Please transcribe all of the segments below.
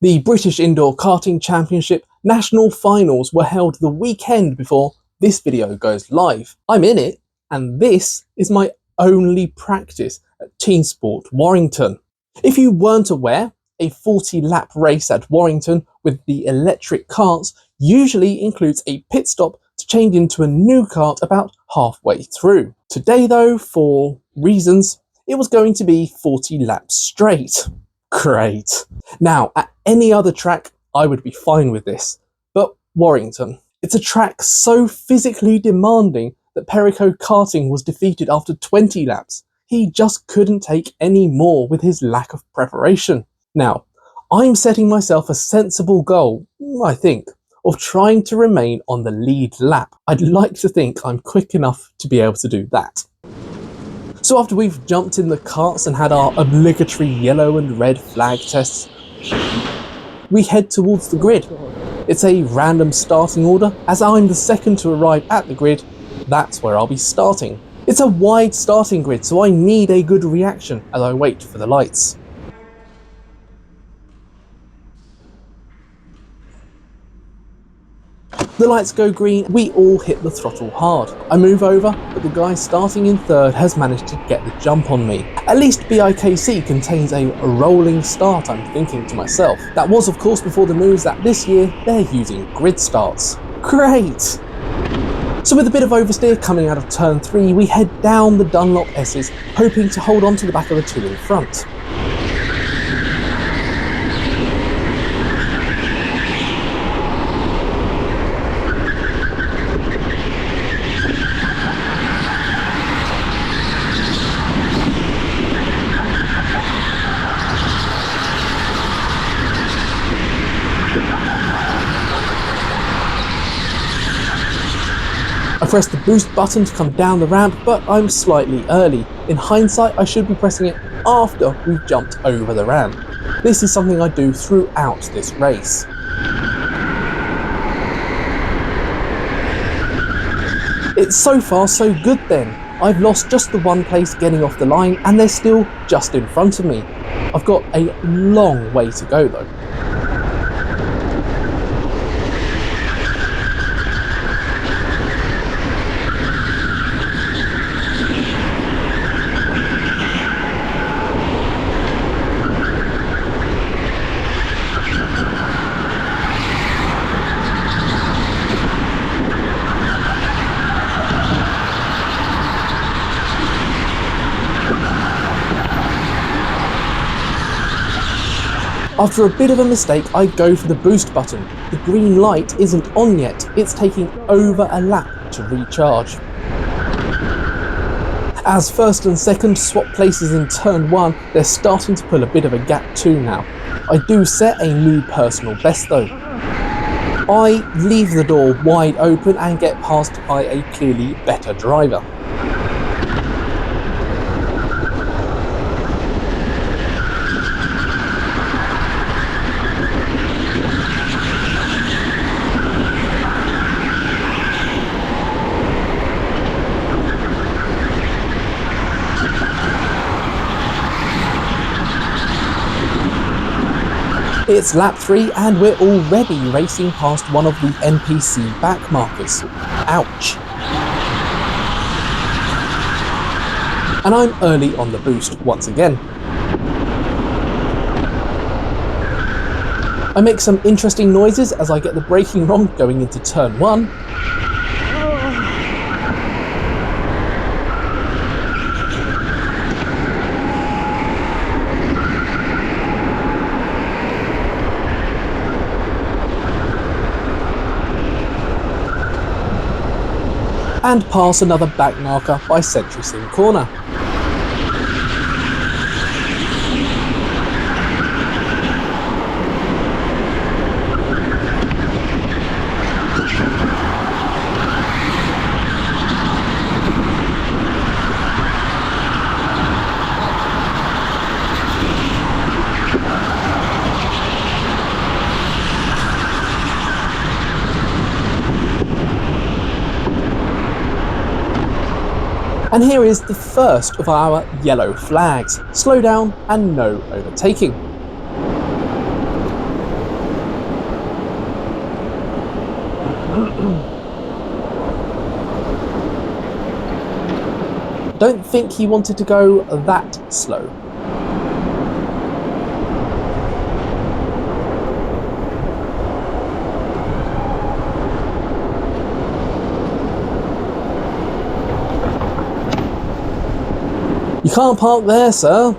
The British Indoor Karting Championship national finals were held the weekend before this video goes live. I'm in it, and this is my only practice at TeamSport Warrington. If you weren't aware, a 40-lap race at Warrington with the electric karts usually includes a pit stop to change into a new kart about halfway through. Today though, for reasons, it was going to be 40 laps straight. Great. Now, at any other track, I would be fine with this, but Warrington. It's a track so physically demanding that Perico Karting was defeated after 20 laps. He just couldn't take any more with his lack of preparation. Now, I'm setting myself a sensible goal, I think, of trying to remain on the lead lap. I'd like to think I'm quick enough to be able to do that. So after we've jumped in the karts and had our obligatory yellow and red flag tests, we head towards the grid. It's a random starting order. As I'm the second to arrive at the grid, that's where I'll be starting. It's a wide starting grid, so I need a good reaction as I wait for the lights. The lights go green, we all hit the throttle hard. I move over, but the guy starting in third has managed to get the jump on me. At least BIKC contains a rolling start, I'm thinking to myself. That was of course before the news that this year they're using grid starts. Great! So with a bit of oversteer coming out of turn 3, we head down the Dunlop S's, hoping to hold on to the back of the two in front. I press the boost button to come down the ramp, but I'm slightly early. In hindsight, I should be pressing it after we've jumped over the ramp. This is something I do throughout this race. It's so far so good then. I've lost just the one place getting off the line and they're still just in front of me. I've got a long way to go though. After a bit of a mistake, I go for the boost button. The green light isn't on yet, it's taking over a lap to recharge. As first and second swap places in turn 1, they're starting to pull a bit of a gap too now. I do set a new personal best though. I leave the door wide open and get passed by a clearly better driver. It's lap 3 and we're already racing past one of the NPC back markers. Ouch. And I'm early on the boost once again. I make some interesting noises as I get the braking wrong going into turn 1. And pass another back marker by Century Sim Corner. And here is the first of our yellow flags. Slow down and no overtaking. Don't think he wanted to go that slow. You can't park there, sir.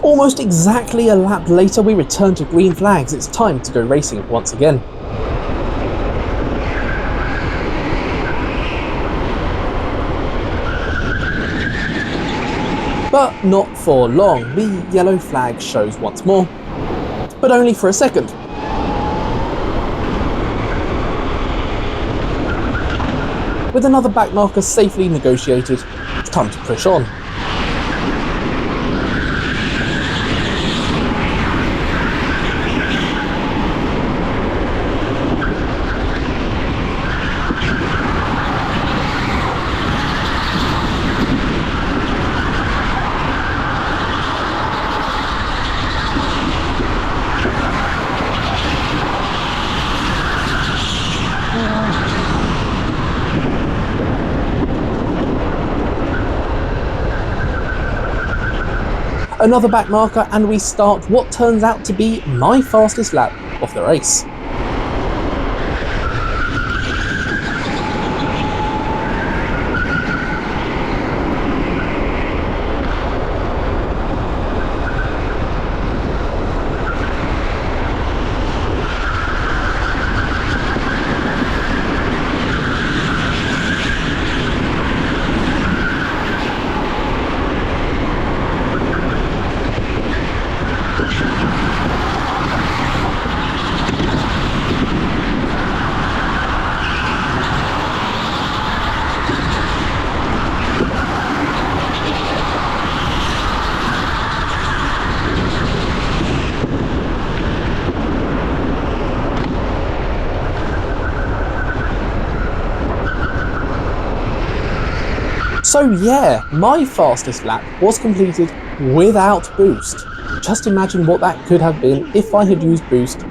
Almost exactly a lap later, we return to green flags. It's time to go racing once again. But not for long. The yellow flag shows once more, but only for a second. With another back marker safely negotiated, it's time to push on. Another back marker and we start what turns out to be my fastest lap of the race. So yeah, my fastest lap was completed without boost. Just imagine what that could have been if I had used boost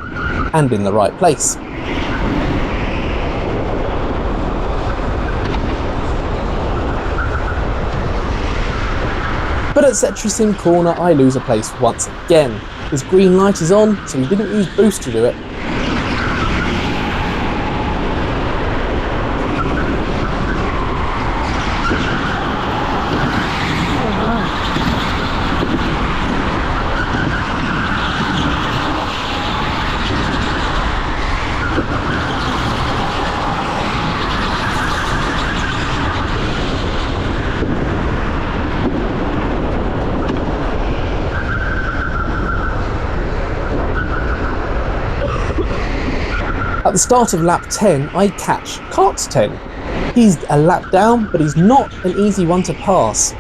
and in the right place. But at Setrising corner I lose a place once again. His green light is on, so he didn't use boost to do it. At the start of lap 10, I catch Kart 10. He's a lap down, but he's not an easy one to pass.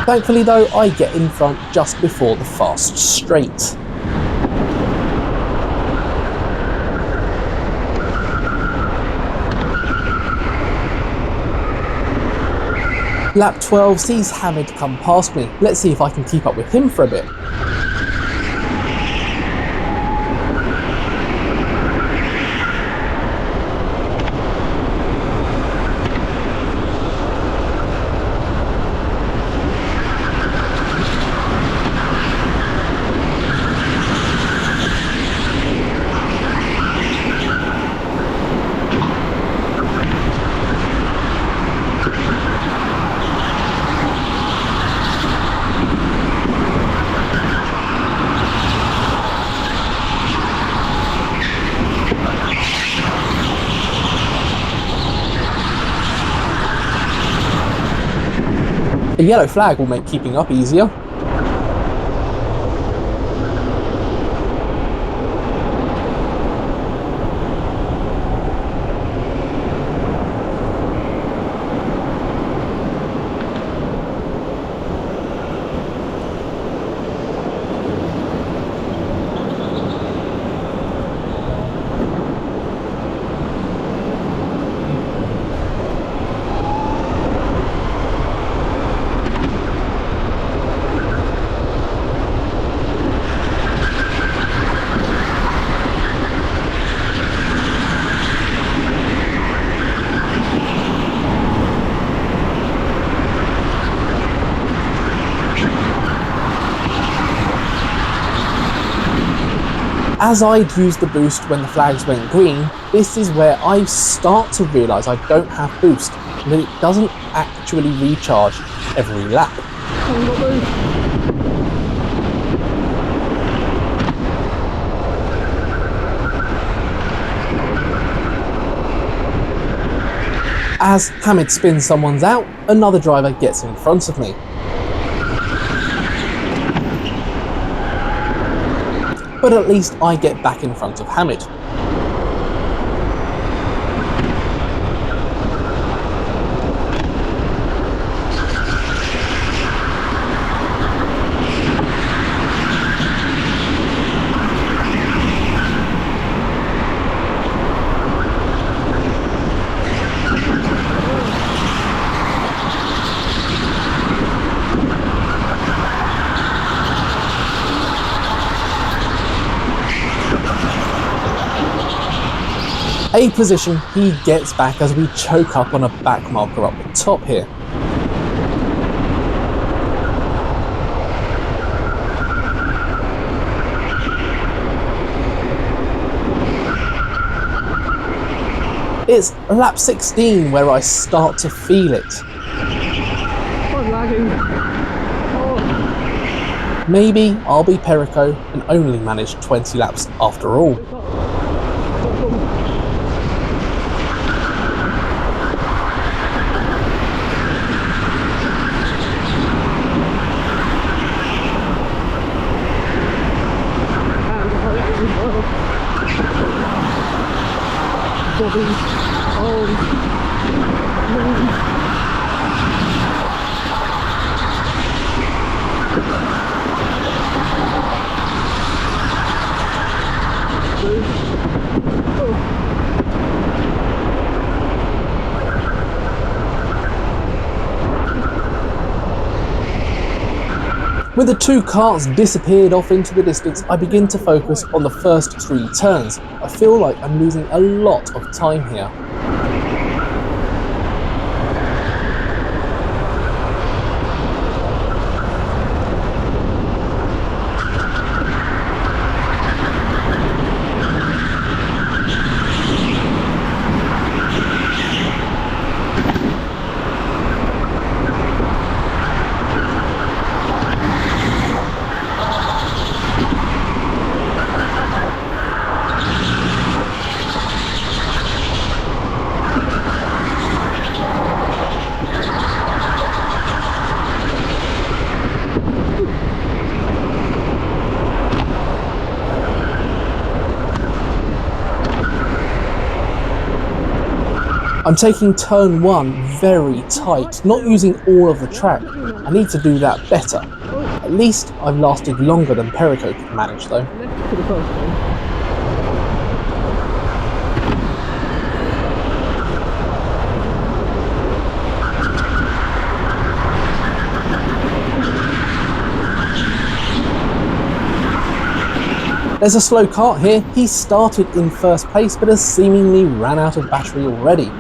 Thankfully though, I get in front just before the fast straight. Lap 12 sees Hamid come past me. Let's see if I can keep up with him for a bit. A yellow flag will make keeping up easier. As I'd used the boost when the flags went green, this is where I start to realise I don't have boost and that it doesn't actually recharge every lap. As Hamid spins someone's out, another driver gets in front of me. But at least I get back in front of Hamid. A position he gets back as we choke up on a back marker up the top here. It's lap 16 where I start to feel it. I'm lagging. Oh. Maybe I'll be Perico and only manage 20 laps after all. With the two carts disappeared off into the distance, I begin to focus on the first 3 turns. I feel like I'm losing a lot of time here. I'm taking turn 1 very tight, not using all of the track. I need to do that better. At least I've lasted longer than Perico could manage though. There's a slow kart here. He started in first place but has seemingly ran out of battery already.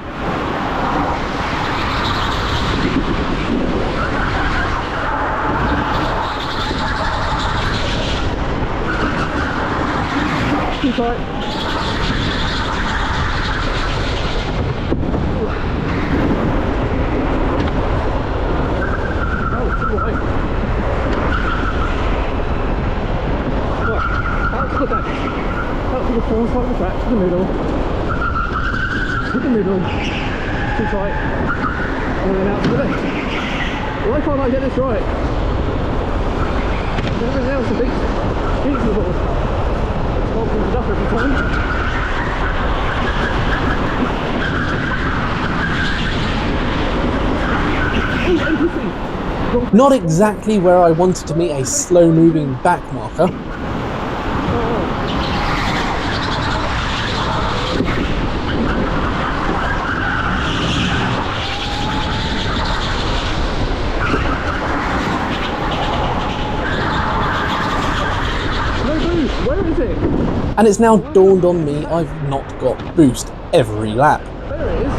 Too tight. Oh, too light. Out to the back. Out to the front side of the track, to the middle. To the middle. Too tight. And then out to the left. Why can't I get this right? Everything else is reasonable. Can't pull it up every time. Not exactly where I wanted to meet a slow-moving back marker. Where is it? And it's now dawned on me I've not got boost every lap. There it is.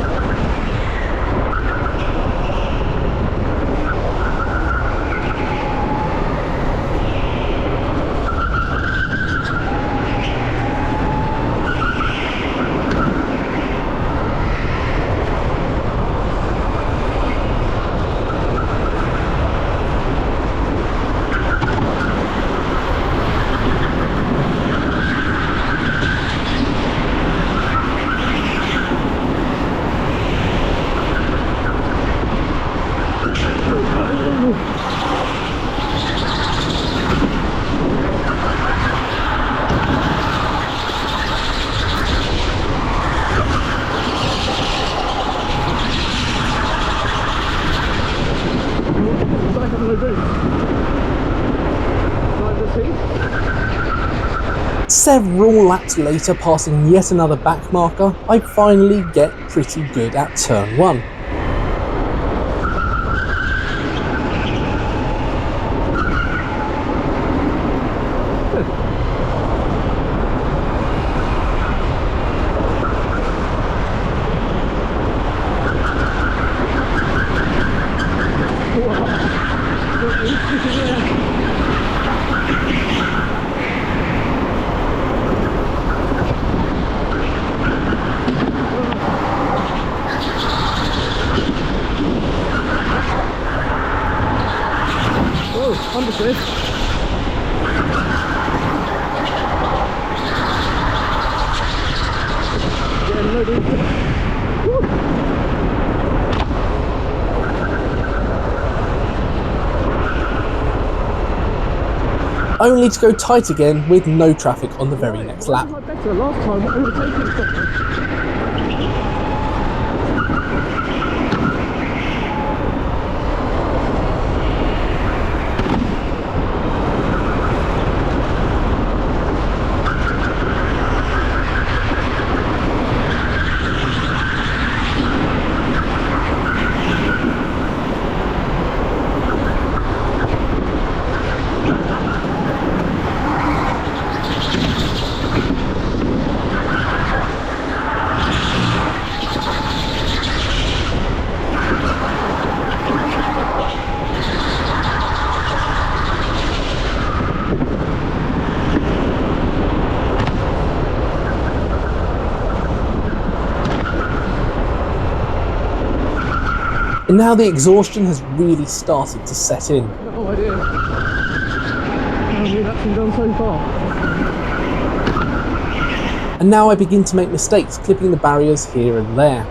Several laps later, passing yet another back marker, I finally get pretty good at turn 1. Understood. Yeah, no dude. Only to go tight again with no traffic on the very next lap. Why was I better last time overtaking something? And now the exhaustion has really started to set in. No idea. How many laps have been done so far? And now I begin to make mistakes, clipping the barriers here and there.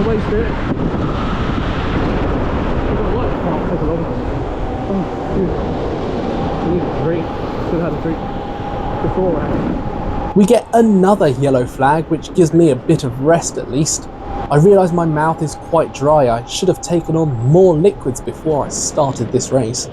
Waste it. I've got a light can't take a long one. Oh, dude. I need a drink. Should have had a drink before that. We get another yellow flag, which gives me a bit of rest at least. I realise my mouth is quite dry. I should have taken on more liquids before I started this race.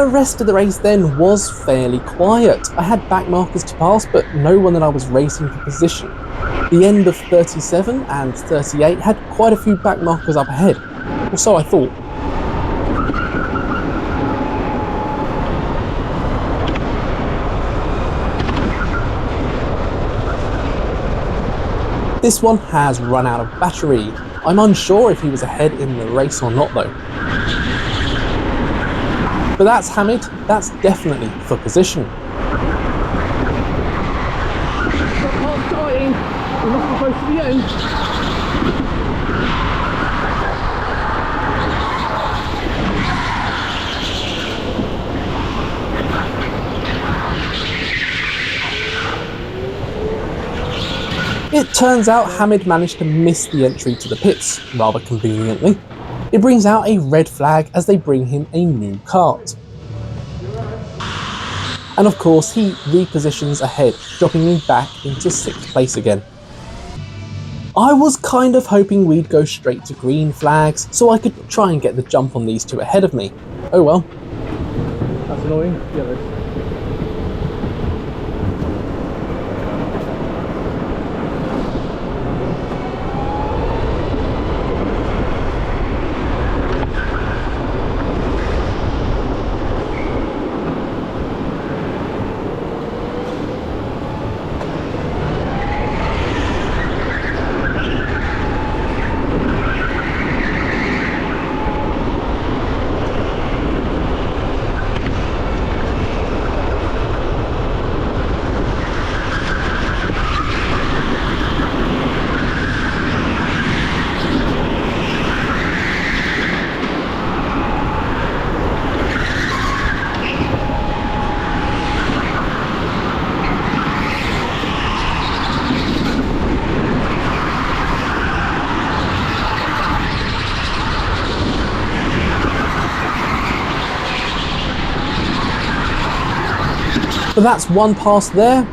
The rest of the race then was fairly quiet. I had back markers to pass, but no one that I was racing for position. The end of 37 and 38 had quite a few back markers up ahead, or so I thought. This one has run out of battery. I'm unsure if he was ahead in the race or not though. But that's Hamid, that's definitely for position. That part's dying. We're not close to the end. It turns out Hamid managed to miss the entry to the pits, rather conveniently. It brings out a red flag as they bring him a new kart. And of course he repositions ahead, dropping me back into 6th place again. I was kind of hoping we'd go straight to green flags so I could try and get the jump on these two ahead of me. Oh well. That's annoying. Yellow. But that's one pass there.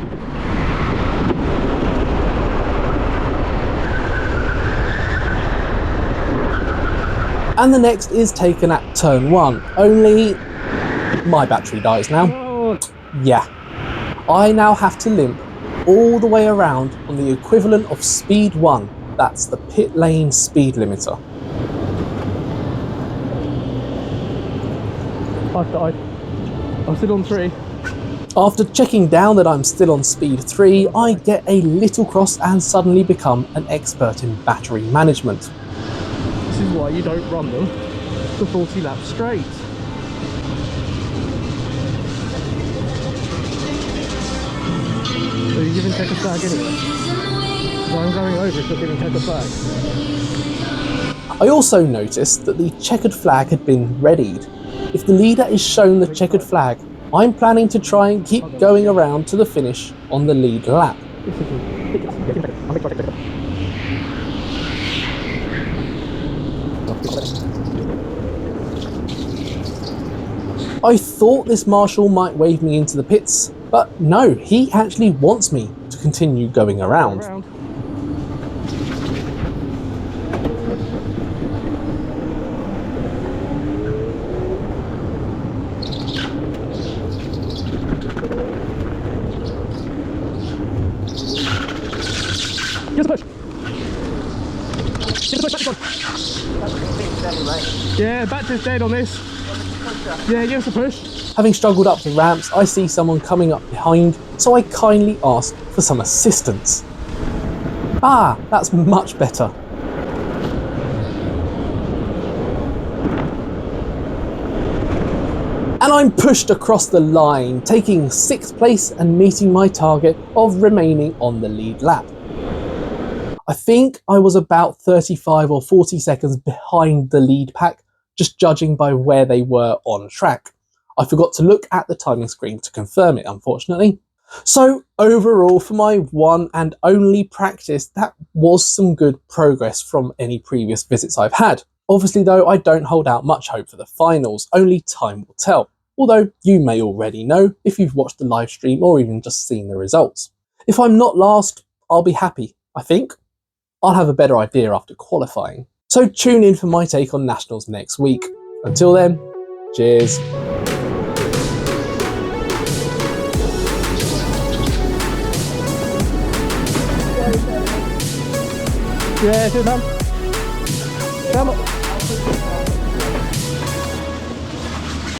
And the next is taken at turn 1, only my battery dies now. Oh. Yeah, I now have to limp all the way around on the equivalent of speed 1, that's the pit lane speed limiter. I've died. I'm still on 3. After checking down that I'm still on speed 3, I get a little cross and suddenly become an expert in battery management. This is why you don't run them for 40 laps straight. So you're giving tech a flag anyway? So I'm going over if you're giving tech a flag. I also noticed that the checkered flag had been readied. If the leader is shown the checkered flag, I'm planning to try and keep going around to the finish on the lead lap. I thought this marshal might wave me into the pits, but no, he actually wants me to continue going around. Give us a push. Give us a push. Yeah, battery's dead on this. Yeah, give us a push. Having struggled up the ramps, I see someone coming up behind, so I kindly ask for some assistance. Ah, that's much better. And I'm pushed across the line, taking 6th place and meeting my target of remaining on the lead lap. I think I was about 35 or 40 seconds behind the lead pack, just judging by where they were on track. I forgot to look at the timing screen to confirm it, unfortunately. So overall, for my one and only practice, that was some good progress from any previous visits I've had. Obviously though, I don't hold out much hope for the finals, only time will tell. Although you may already know if you've watched the live stream or even just seen the results. If I'm not last, I'll be happy, I think. I'll have a better idea after qualifying. So tune in for my take on Nationals next week. Until then, cheers. Yeah, cheers man. Come on.